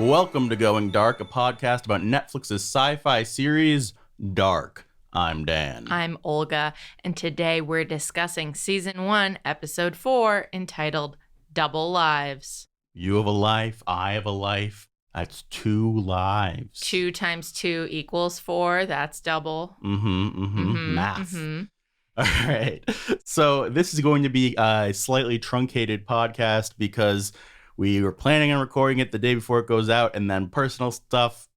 Welcome to Going Dark, a podcast about Netflix's sci-fi series, Dark. I'm Dan. I'm Olga, and today we're discussing Season 1, Episode 4, entitled Double Lives. You have a life, I have a life. That's 2 lives. 2 times 2 equals 4. That's double. Math. All right. So this is going to be a slightly truncated podcast because we were planning on recording it the day before it goes out, and then personal stuff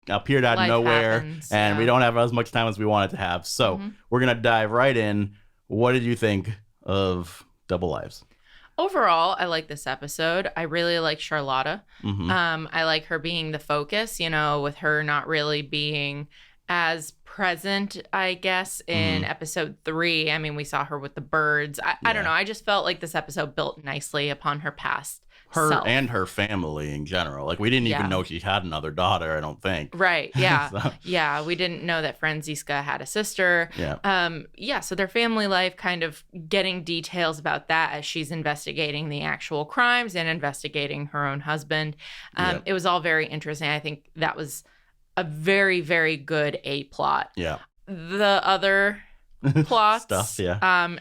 appeared out of nowhere, happens, and we don't have as much time as we wanted to have. So we're going to dive right in. What did you think of Double Lives? Overall, I like this episode. I really like Charlotta. I like her being the focus, with her not really being as present, I guess, in episode 3. I mean, we saw her with the birds. I don't know. I just felt like this episode built nicely upon her past self. And her family in general. Like, we didn't even know she had another daughter, I don't think. Right, yeah. Yeah, we didn't know that Franziska had a sister. So their family life, kind of getting details about that as she's investigating the actual crimes and investigating her own husband. It was all very interesting. I think that was a very, very good A-plot. Yeah. The other plots, stuff,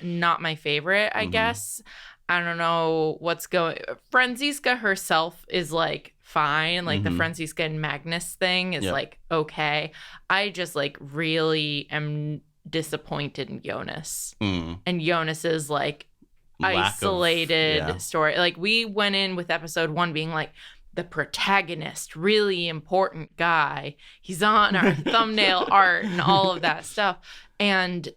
not my favorite, I guess. I don't know what's going. Franziska herself is like fine. Like the Franziska and Magnus thing is like okay. I just like really am disappointed in Jonas. And Jonas is like isolated story. Like we went in with episode 1 being like the protagonist, really important guy. He's on our thumbnail art and all of that stuff. And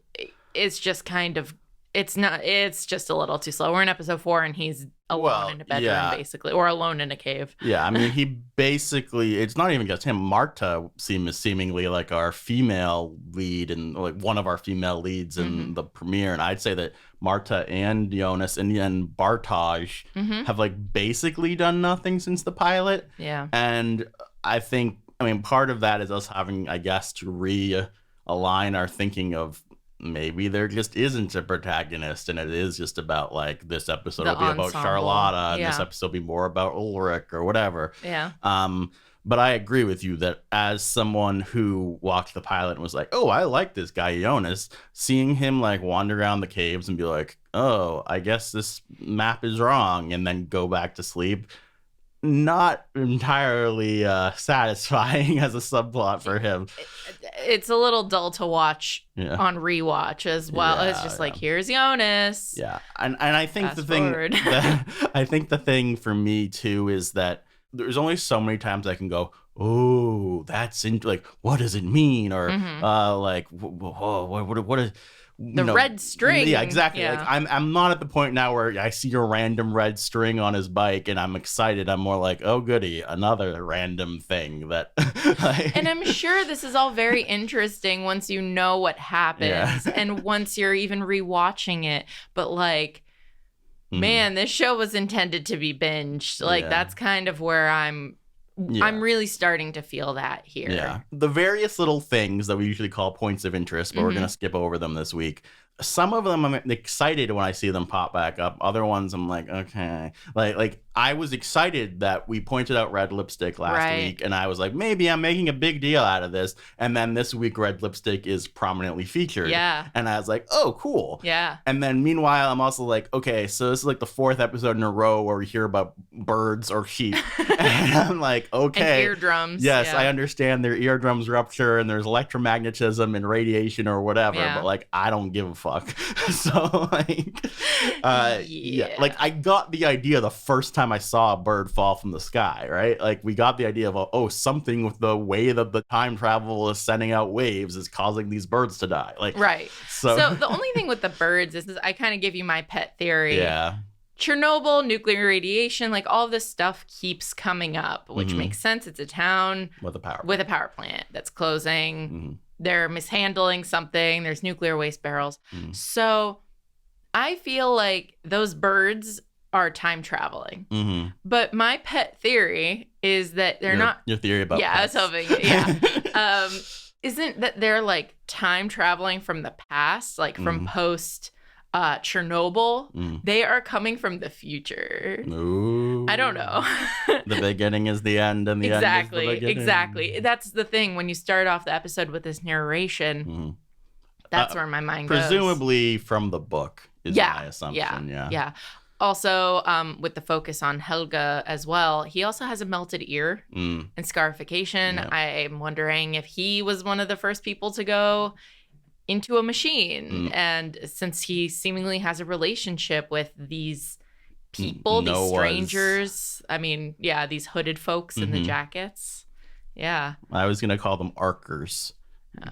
it's just kind of. It's just a little too slow. We're in episode 4 and he's alone in a bedroom, basically, or alone in a cave. Yeah, I mean, he basically, it's not even just him. Marta seems seemingly like our female lead and like one of our female leads in the premiere. And I'd say that Marta and Jonas and Bartaj have like basically done nothing since the pilot. Yeah. And I think, part of that is us having, I guess, to realign our thinking of maybe there just isn't a protagonist and it is just about like this episode will be about Charlotta and this episode will be more about Ulrich or whatever. Yeah. But I agree with you that as someone who watched the pilot and was like, oh, I like this guy Jonas, seeing him like wander around the caves and be like, oh, I guess this map is wrong, and then go back to sleep, not entirely satisfying as a subplot for him. It's a little dull to watch on rewatch as well. It's just like, here's Jonas. Yeah, and I think Fast the thing forward. I think the thing for me too is that there's only so many times I can go, oh, that's like, what does it mean? Or like, whoa, what is the red string? Yeah, exactly. Yeah. Like I'm not at the point now where I see a random red string on his bike and I'm excited. I'm more like, oh goody, another random thing that like... And I'm sure this is all very interesting once you know what happens and once you're even rewatching it. But like, man, this show was intended to be binged. Like that's kind of where I'm really starting to feel that here. Yeah. The various little things that we usually call points of interest, but we're going to skip over them this week. Some of them I'm excited when I see them pop back up. Other ones I'm like, okay. Like I was excited that we pointed out red lipstick last week, and I was like, maybe I'm making a big deal out of this. And then this week, red lipstick is prominently featured. Yeah. And I was like, oh, cool. Yeah. And then meanwhile, I'm also like, okay, so this is like the 4th episode in a row where we hear about birds or sheep. And I'm like, okay. And eardrums. Yes, I understand their eardrums rupture and there's electromagnetism and radiation or whatever, but like, I don't give a fuck. So like, like I got the idea the first time I saw a bird fall from the sky, right? Like we got the idea of, something with the way that the time travel is sending out waves is causing these birds to die. Like, right. So the only thing with the birds is I kind of give you my pet theory. Yeah. Chernobyl, nuclear radiation, like all this stuff keeps coming up, which makes sense. It's a town with a power plant that's closing. They're mishandling something. There's nuclear waste barrels. So I feel like those birds are time traveling. But my pet theory is that they're not. Your theory about pets. I was hoping. Isn't that they're like time traveling from the past, like from post Chernobyl, they are coming from the future. Ooh. I don't know. The beginning is the end, and the end is the beginning. Exactly. That's the thing. When you start off the episode with this narration, that's where my mind goes. Presumably from the book is my assumption. Yeah. Also, with the focus on Helga as well, he also has a melted ear and scarification. Yeah. I'm wondering if he was one of the first people to go into a machine. And since he seemingly has a relationship with these people, these strangers, these hooded folks in the jackets. Yeah. I was going to call them Arkers.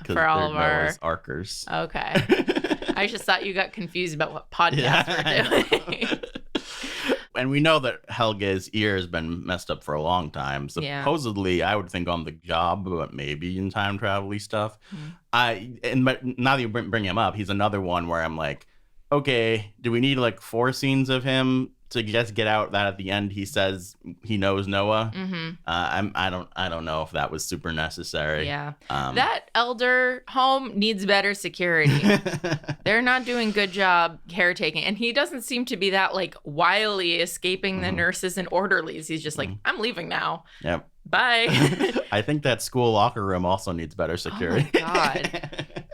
For all of our Arkers. Okay. I just thought you got confused about what podcast we're doing. And we know that Helga's ear has been messed up for a long time. Supposedly, I would think on the job, but maybe in time travel-y stuff. But now that you bring him up, he's another one where I'm like, okay, do we need like 4 scenes of him to just get out that at the end he says he knows Noah? I don't know if that was super necessary. Yeah, that elder home needs better security. They're not doing good job caretaking, and he doesn't seem to be that like wily escaping the nurses and orderlies. He's just like, I'm leaving now. Yep. Bye. I think that school locker room also needs better security. Oh my God.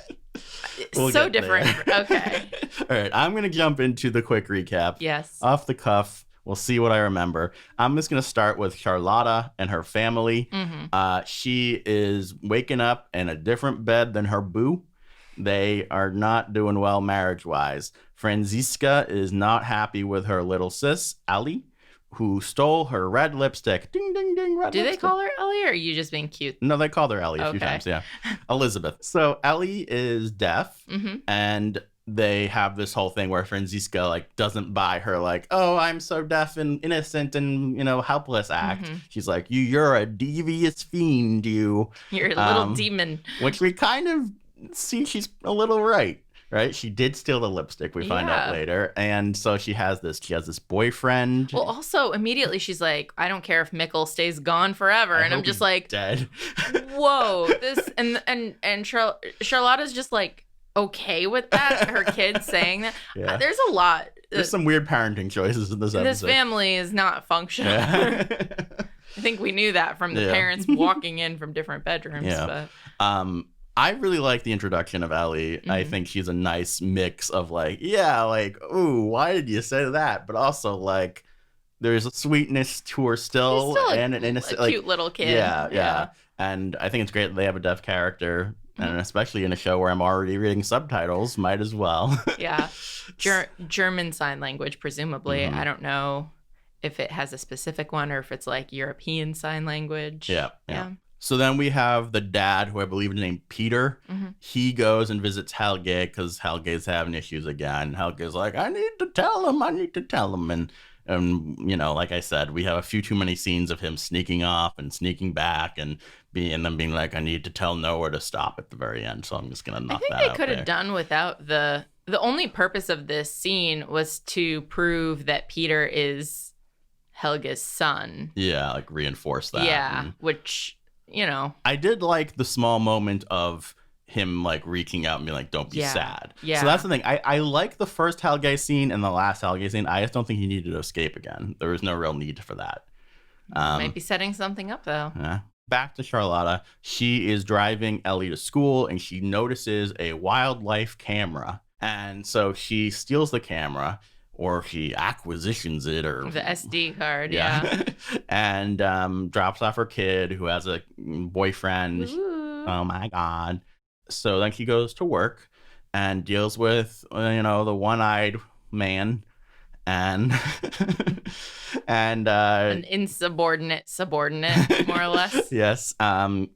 We'll so different. Okay. All right. I'm going to jump into the quick recap. Yes. Off the cuff. We'll see what I remember. I'm just going to start with Charlotta and her family. She is waking up in a different bed than her boo. They are not doing well marriage-wise. Franziska is not happy with her little sis, Ali, who stole her red lipstick. Ding, ding, ding, red lipstick. Do they call her Ellie, or are you just being cute? No, they called her Ellie a few times, yeah. Elizabeth. So Ellie is deaf, and they have this whole thing where Franziska, like, doesn't buy her, like, oh, I'm so deaf and innocent and, helpless act. She's like, you're a devious fiend, you. You're a little demon. Which we kind of see she's a little right. Right? She did steal the lipstick, we find out later. And so she has this boyfriend. Well, also, immediately she's like, I don't care if Mikkel stays gone forever. And I'm just like, dead. Whoa. This and Charlotta's just like, okay with that. Her kids saying that. Yeah. There's a lot. There's some weird parenting choices in this episode. This family is not functional. Yeah. I think we knew that from the parents walking in from different bedrooms. Yeah. But. I really like the introduction of Ellie. I think she's a nice mix of like, ooh, why did you say that? But also like, there's a sweetness to her still and an innocent, cute little kid. Yeah. And I think it's great that they have a deaf character, and especially in a show where I'm already reading subtitles, might as well. Yeah, German Sign Language, presumably. I don't know if it has a specific one or if it's like European Sign Language. Yeah. So then we have the dad, who I believe is named Peter. He goes and visits Helge because Helge's having issues again. Helge's like, I need to tell him. And like I said, we have a few too many scenes of him sneaking off and sneaking back and them being like, I need to tell Noah to stop at the very end. So I'm just going to knock that out. I think they could have done without the only purpose of this scene was to prove that Peter is Helge's son. Yeah, like reinforce that. Yeah, which... I did like the small moment of him like reaching out and being like, don't be sad. Yeah. So that's the thing. I like the first Helge scene and the last Helge scene. I just don't think he needed to escape again. There was no real need for that. Might be setting something up though. Yeah. Back to Charlotta. She is driving Ellie to school and she notices a wildlife camera. And so she steals the camera, or she acquisitions it, or the SD card, yeah. And drops off her kid who has a boyfriend. Ooh. Oh my God. So then she goes to work and deals with, the one-eyed man and an insubordinate subordinate, more or less. Yes.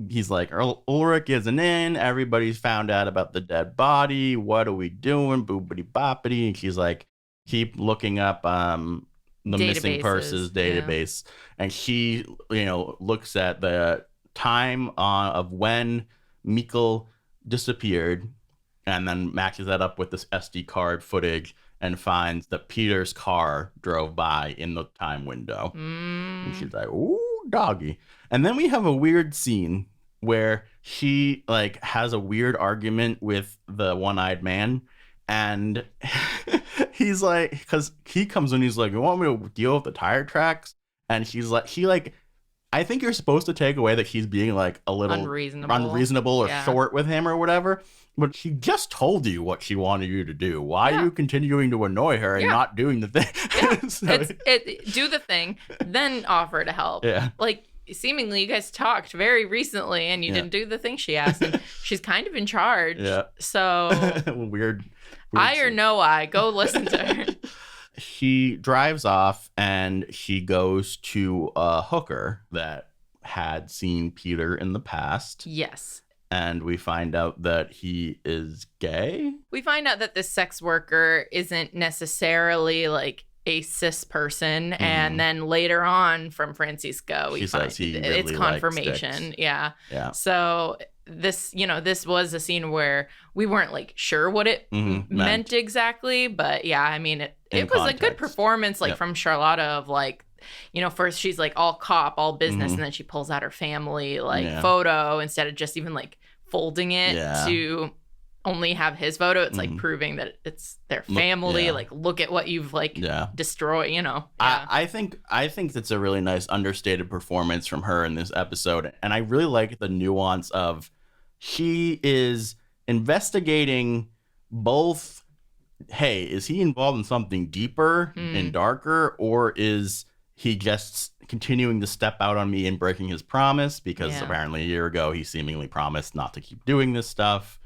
He's like, Ulrich isn't in. Everybody's found out about the dead body. What are we doing? Boopity boppity. And she's like, keep looking up the missing persons database. And she, looks at the time of when Mikkel disappeared and then matches that up with this SD card footage and finds that Peter's car drove by in the time window. And she's like, ooh, doggy. And then we have a weird scene where she like has a weird argument with the one-eyed man. And he's like, because he comes in, he's like, you want me to deal with the tire tracks? And she's like, I think you're supposed to take away that he's being like a little unreasonable or short with him or whatever. But she just told you what she wanted you to do. Why are you continuing to annoy her and not doing the thing? Yeah. Do the thing, then offer to help. Yeah. Like, seemingly you guys talked very recently and you didn't do the thing she asked. And she's kind of in charge. Yeah. So weird I or no I, go listen to her. She drives off and she goes to a hooker that had seen Peter in the past. Yes. And we find out that he is gay. We find out that this sex worker isn't necessarily like a cis person. And then later on from Franziska, we find it's confirmation. Yeah. So this was a scene where we weren't like sure what it meant exactly. But yeah, I mean, it was a good performance from Charlotta of like, first she's like all cop, all business, and then she pulls out her family photo instead of just even like folding it to only have his photo. It's like proving that it's their family. Look at what you've destroyed, I think that's a really nice understated performance from her in this episode. And I really like the nuance of she is investigating both, hey, is he involved in something deeper and darker, or is he just continuing to step out on me and breaking his promise? Because apparently a year ago he seemingly promised not to keep doing this stuff.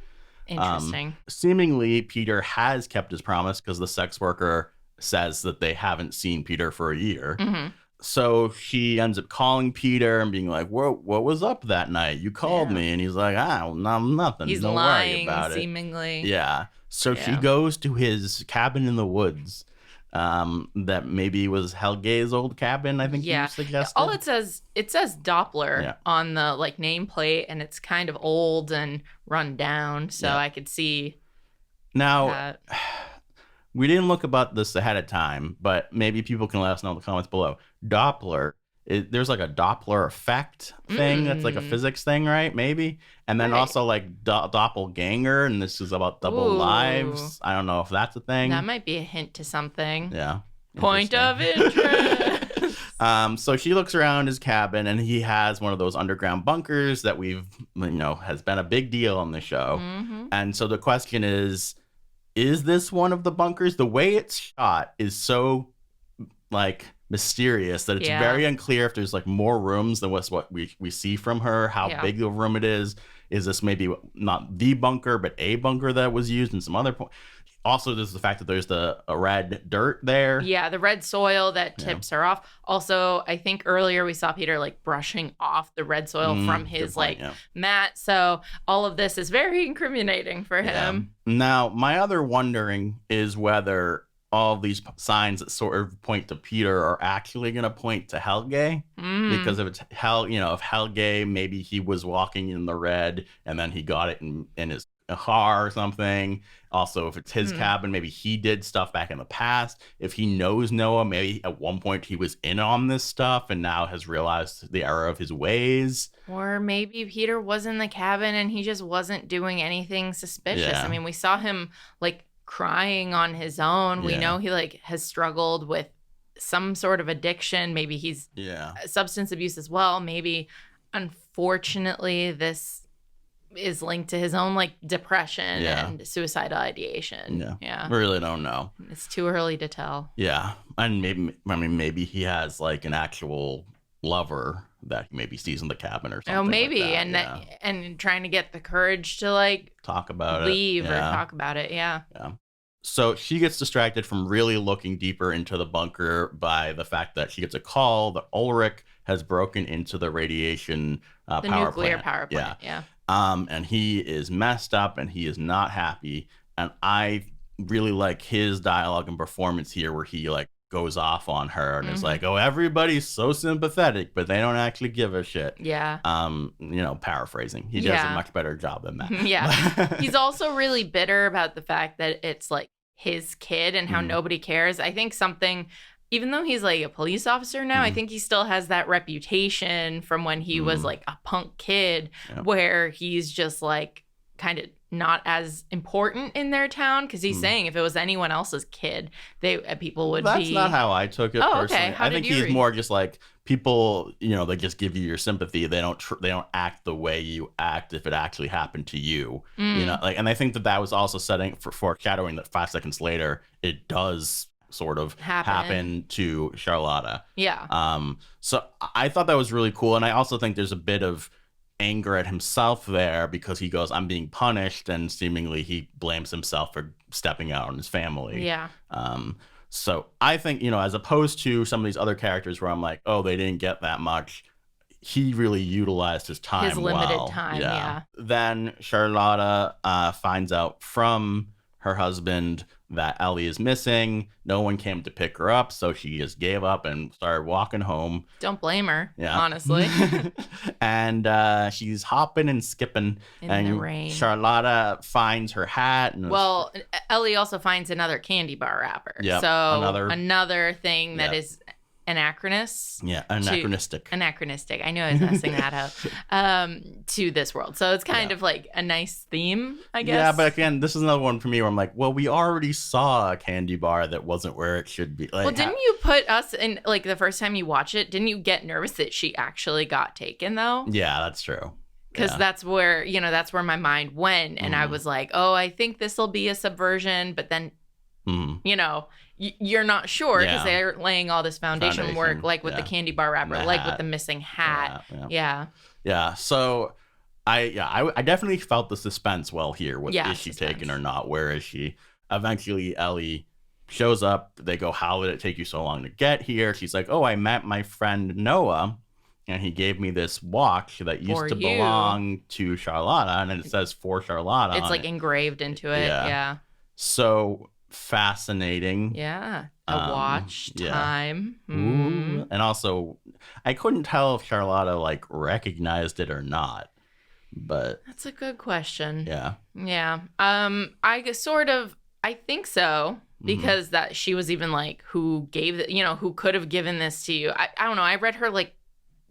Interesting. Seemingly Peter has kept his promise because the sex worker says that they haven't seen Peter for a year. So she ends up calling Peter and being like, what was up that night? You called me. And he's like, nothing. He's Don't lying, worry about seemingly. it. Yeah. So she goes to his cabin in the woods. That maybe was Helge's old cabin, I think you suggested. All it says Doppler on the like nameplate, and it's kind of old and run down, so I could see now that. We didn't look about this ahead of time, but maybe people can let us know in the comments below. Doppler, there's like a Doppler effect thing that's like a physics thing, right? Maybe. And then also like doppelganger, and this is about double lives. I don't know if that's a thing. That might be a hint to something. Yeah. Point of interest. So she looks around his cabin, and he has one of those underground bunkers that has been a big deal on the show. And so the question is this one of the bunkers? The way it's shot is so like mysterious that it's very unclear if there's like more rooms than what we see from her, how big the room it is. Is this maybe not the bunker, but a bunker that was used in some other point? Also, there's the fact that there's a red dirt there. Yeah, the red soil that tips her off. Also, I think earlier we saw Peter like brushing off the red soil from his mat. So all of this is very incriminating for him. Now, my other wondering is whether all of these signs that sort of point to Peter are actually going to point to Helge. Because if it's if Helge, maybe he was walking in the red and then he got it in his car or something. Also, if it's his cabin, maybe he did stuff back in the past. If he knows Noah, maybe at one point he was in on this stuff and now has realized the error of his ways. Or maybe Peter was in the cabin and he just wasn't doing anything suspicious. I mean, we saw him like crying on his own. We know he like has struggled with some sort of addiction. Maybe he's substance abuse as well. Maybe unfortunately this is linked to his own like depression and suicidal ideation. We really don't know. It's too early to tell. And maybe he has like an actual lover that he maybe sees in the cabin or something. Oh, maybe. Like that, and trying to get the courage to like talk about leave or talk about it. So she gets distracted from really looking deeper into the bunker by the fact that she gets a call that Ulrich has broken into the radiation the power nuclear plant. Power plant. And he is messed up and he is not happy. And I really like his dialogue and performance here where he like goes off on her and is like, oh, everybody's so sympathetic, but they don't actually give a shit. Paraphrasing. He does a much better job than that. He's also really bitter about the fact that it's like his kid and how nobody cares. I think even though he's like a police officer now, I think he still has that reputation from when he was like a punk kid where he's just like kind of not as important in their town, because he's saying if it was anyone else's kid, people would That's not how I took it personally. Okay. How I think he's more just like people, they just give you your sympathy. They don't act the way you act if it actually happened to you. And I think that was also foreshadowing that 5 seconds later it does sort of happen to Charlotta. Yeah. So I thought that was really cool, and I also think there's a bit of anger at himself there because he goes, I'm being punished, and seemingly he blames himself for stepping out on his family. Yeah. So I think, as opposed to some of these other characters where I'm like, oh, they didn't get that much, he really utilized his time his limited time. Yeah. Then Charlotta finds out from her husband that Ellie is missing. No one came to pick her up, so she just gave up and started walking home. Don't blame her, honestly. And she's hopping and skipping in the rain. Charlotta finds her hat. And Ellie also finds another candy bar wrapper. Yep, so another thing that is anachronistic. Yeah, anachronistic. I knew I was messing that up. To this world. So it's kind of like a nice theme, I guess. Yeah, but again, this is another one for me where I'm like, well, we already saw a candy bar that wasn't where it should be. Well, didn't you put us in, like, the first time you watch it, didn't you get nervous that she actually got taken, though? Yeah, that's true. Because that's where my mind went. And I was like, oh, I think this will be a subversion. But then, you're not sure because they're laying all this foundation work, like with the candy bar wrapper, like with the missing hat. Yeah. So I definitely felt the suspense well here. Is she taken or not? Where is she? Eventually, Ellie shows up. They go, how did it take you so long to get here? She's like, oh, I met my friend Noah, and he gave me this watch that used to belong to Charlotta, and it says for Charlotta. It's like engraved into it. Yeah. So fascinating. Yeah. A watch time. Ooh. And also, I couldn't tell if Charlotta like recognized it or not. But that's a good question. Yeah. Yeah. I think so, because that she was even like, who gave it, who could have given this to you? I don't know. I read her like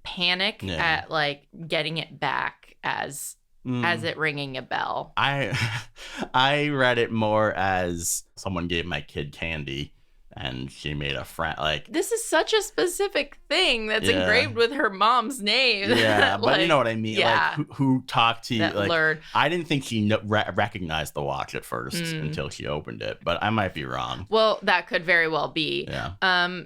panic at like getting it back as it ringing a bell. I read it more as someone gave my kid candy and she made a friend. Like, this is such a specific thing that's engraved with her mom's name. Yeah, but you know what I mean. Yeah. Like, who talked to you? That lured. I didn't think she recognized the watch at first until she opened it, but I might be wrong. Well, that could very well be. Yeah.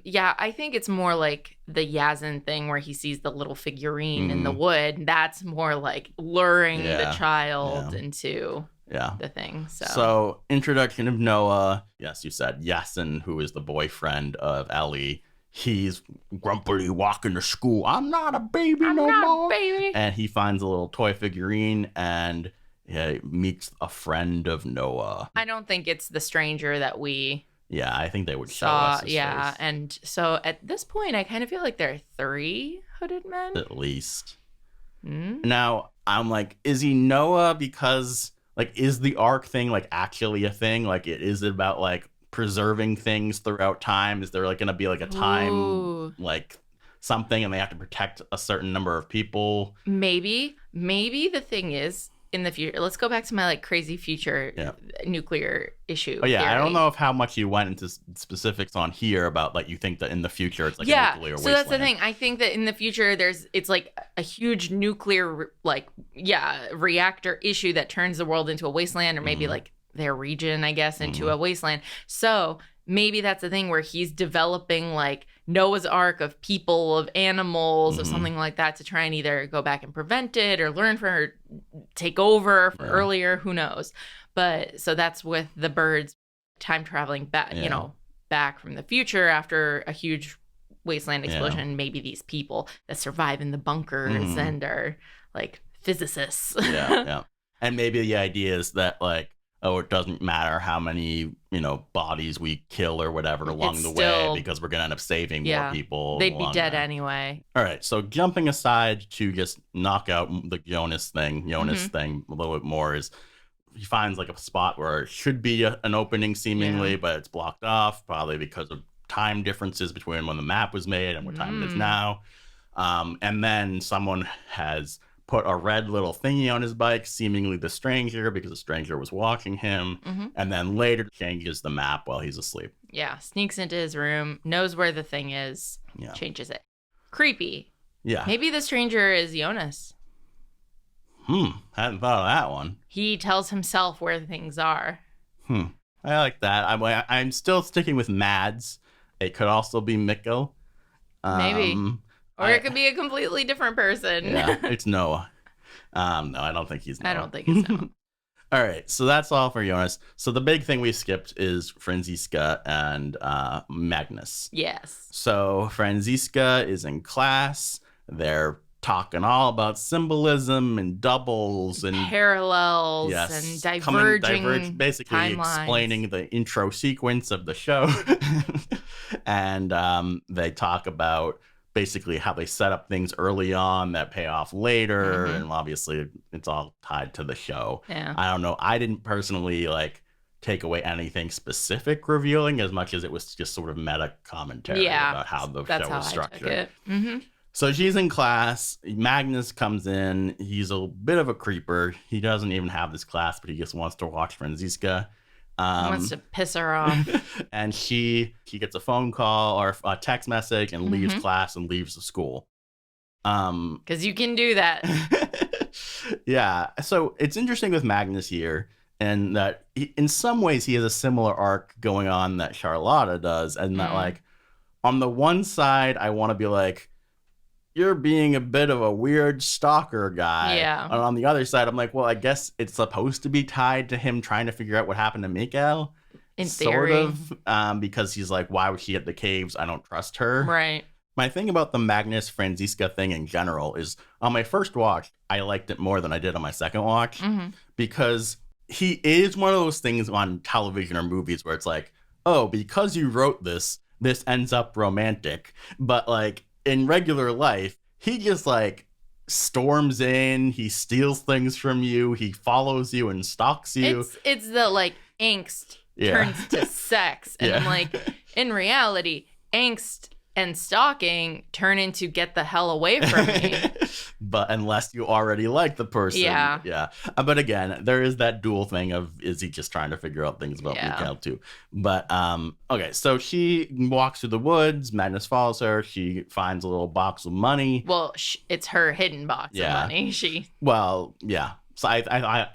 Yeah, I think it's more like the Yazin thing where he sees the little figurine in the wood. That's more like luring the child into the thing. So introduction of Noah. Yes, you said Yasin, who is the boyfriend of Ellie. He's grumpily walking to school. I'm not a baby no more. Baby. And he finds a little toy figurine and meets a friend of Noah. I don't think it's the stranger that we I think they would show us his face. And so at this point, I kind of feel like there are 3 hooded men. At least. Now, I'm like, is he Noah because... like, is the arc thing, like, actually a thing? Like, is it about, like, preserving things throughout time? Is there, like, going to be, like, a time, like, something, and they have to protect a certain number of people? Maybe the thing is, in the future, let's go back to my, like, crazy future nuclear issue. Oh, yeah, theory. I don't know how much you went into specifics on here about, like, you think that in the future it's, like, a nuclear wasteland. So that's the thing. I think that in the future it's, like, a huge nuclear, like, reactor issue that turns the world into a wasteland, or maybe, like, their region, I guess, into a wasteland. So maybe that's the thing where he's developing, like, Noah's Ark of people, of animals, of something like that to try and either go back and prevent it or learn from her, take over earlier, who knows. But so that's with the birds time traveling back, back from the future after a huge wasteland explosion. Maybe these people that survive in the bunkers and are like physicists. And maybe the idea is that, like, oh, it doesn't matter how many, bodies we kill or whatever along the way, because we're going to end up saving more people. They'd be dead anyway. All right. So jumping aside to just knock out the Jonas thing a little bit more, is he finds like a spot where it should be an opening seemingly, but it's blocked off, probably because of time differences between when the map was made and what time it is now. And then someone has put a red little thingy on his bike, seemingly the stranger, because the stranger was watching him. And then later changes the map while he's asleep. Yeah, sneaks into his room, knows where the thing is, changes it. Creepy. Yeah. Maybe the stranger is Jonas. Hadn't thought of that one. He tells himself where things are. I like that. I'm still sticking with Mads. It could also be Mikko. Maybe. Or it could be a completely different person. Yeah, it's Noah. No, I don't think he's Noah. I don't think it's Noah. All right, so that's all for Jonas. So the big thing we skipped is Franziska and Magnus. Yes. So Franziska is in class. They're talking all about symbolism and doubles and parallels and diverging basically timelines. Explaining the intro sequence of the show. And they talk about basically how they set up things early on that pay off later. And obviously it's all tied to the show. Yeah. I don't know. I didn't personally take away anything specific revealing as much as it was just sort of meta commentary about how the show was structured. So she's in class. Magnus comes in. He's a bit of a creeper. He doesn't even have this class, but he just wants to watch Franziska. He wants to piss her off. And she gets a phone call or a text message and leaves class and leaves the school. Because you can do that. Yeah. So it's interesting with Magnus here, and that in some ways he has a similar arc going on that Charlotta does, and that on the one side I want to be like, you're being a bit of a weird stalker guy. Yeah. And on the other side, I'm like, well, I guess it's supposed to be tied to him trying to figure out what happened to Mikael. In theory. Sort of. Because he's like, why would she at the caves? I don't trust her. Right. My thing about the Magnus Franziska thing in general is on my first watch, I liked it more than I did on my second watch. Because he is one of those things on television or movies where it's like, oh, because you wrote this ends up romantic. But in regular life, he just storms in, he steals things from you, he follows you and stalks you. It's the angst turns to sex. And I'm like, in reality, angst and stalking turn into get the hell away from me. But unless you already like the person. Yeah. But again, there is that dual thing of, is he just trying to figure out things about Mikael too? But, okay, so she walks through the woods, Magnus follows her, she finds a little box of money. Well, it's her hidden box of money. Well, yeah. So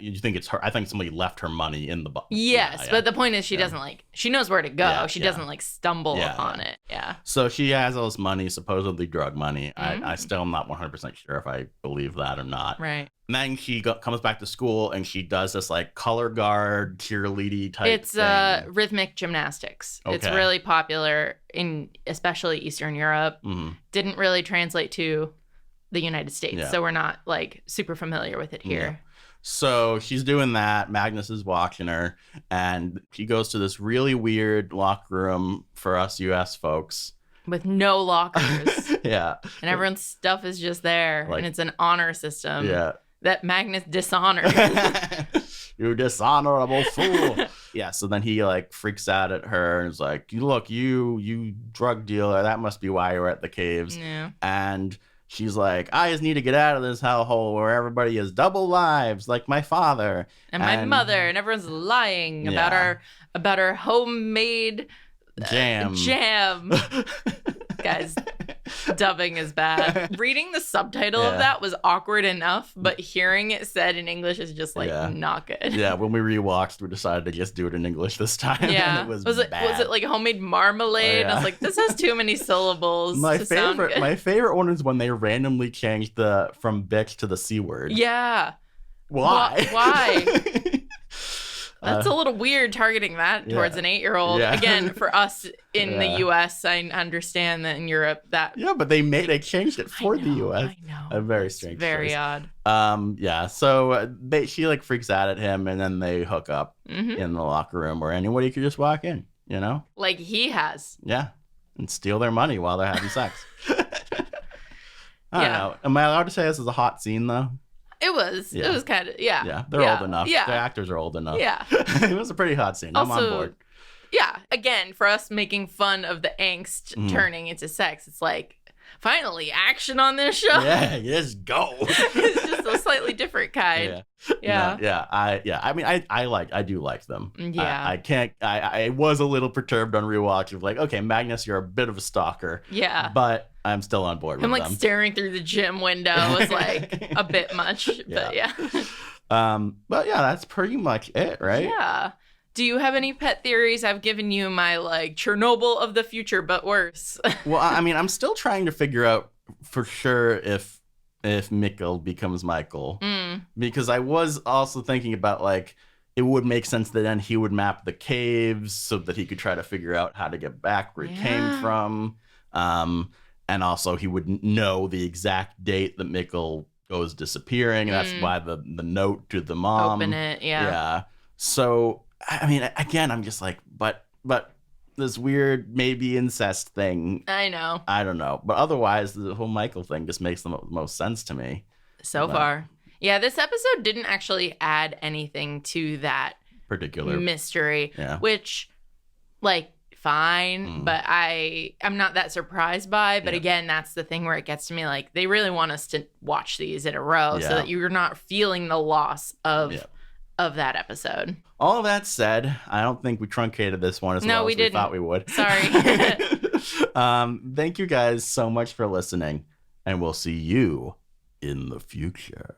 you think it's her? I think somebody left her money in the box. Yes, but the point is she doesn't she knows where to go. She doesn't stumble upon it. Yeah. So she has all this money, supposedly drug money. I still am not 100% sure if I believe that or not. Right. And then she comes back to school and she does this color guard cheerleady type It's thing. Rhythmic gymnastics. Okay. It's really popular in especially Eastern Europe. Didn't really translate to the United States, so we're not super familiar with it here. Yeah. So she's doing that. Magnus is watching her, and she goes to this really weird locker room for us US folks. With no lockers. Yeah. And everyone's stuff is just there, and it's an honor system that Magnus dishonored. You dishonorable fool. Yeah, so then he freaks out at her and is like, look, you drug dealer, that must be why you're at the caves. Yeah. And she's like, I just need to get out of this hellhole where everybody has double lives, like my father and my mother, and everyone's lying about our homemade jam. Guys, dubbing is bad. Reading the subtitle of that was awkward enough, but hearing it said in English is just not good. Yeah, when we rewatched, we decided to just do it in English this time. Yeah, and it was it like homemade marmalade? I was like, this has too many syllables. My favorite one is when they randomly changed the from bitch to the C word. Yeah. Why? Why? That's a little weird targeting that towards an 8-year-old. Yeah. Again, for us in the U.S., I understand that in Europe that... Yeah, but they changed it for the U.S. I know. A very strange very choice. Odd. Yeah, so she freaks out at him, and then they hook up in the locker room where anybody could just walk in, you know? Like he has. Yeah, and steal their money while they're having sex. I don't know. Am I allowed to say this is a hot scene, though? It was. Yeah. It was kind of, Yeah, they're old enough. Yeah. The actors are old enough. Yeah. It was a pretty hot scene. Also, I'm on board. Yeah. Again, for us making fun of the angst turning into sex, it's like, finally, action on this show. Yeah, just go. It's just it's a slightly different kind. Yeah. No, I mean, I do like them. Yeah. I can't. I was a little perturbed on rewatch of like, okay, Magnus, you're a bit of a stalker. Yeah. But I'm still on board with him them. Staring through the gym window was like a bit much. But yeah. But yeah, that's pretty much it, right? Yeah. Do you have any pet theories? I've given you my like Chernobyl of the future, but worse. Well, I mean, I'm still trying to figure out for sure if Mikkel becomes Michael, because I was also thinking about like it would make sense that then he would map the caves so that he could try to figure out how to get back where he came from, and also he would know the exact date that Mikkel goes disappearing. And that's why the note to the mom. Open it, yeah. So. I mean, again, I'm just like, but this weird maybe incest thing. I know. I don't know. But otherwise, the whole Michael thing just makes the most sense to me. So far. Yeah, this episode didn't actually add anything to that particular mystery, which, like, fine, but I'm not that surprised by. But again, that's the thing where it gets to me, like, they really want us to watch these in a row so that you're not feeling the loss of that episode. All of that said, I don't think we truncated this one as well as we thought we would. Sorry. Thank you guys so much for listening, and we'll see you in the future.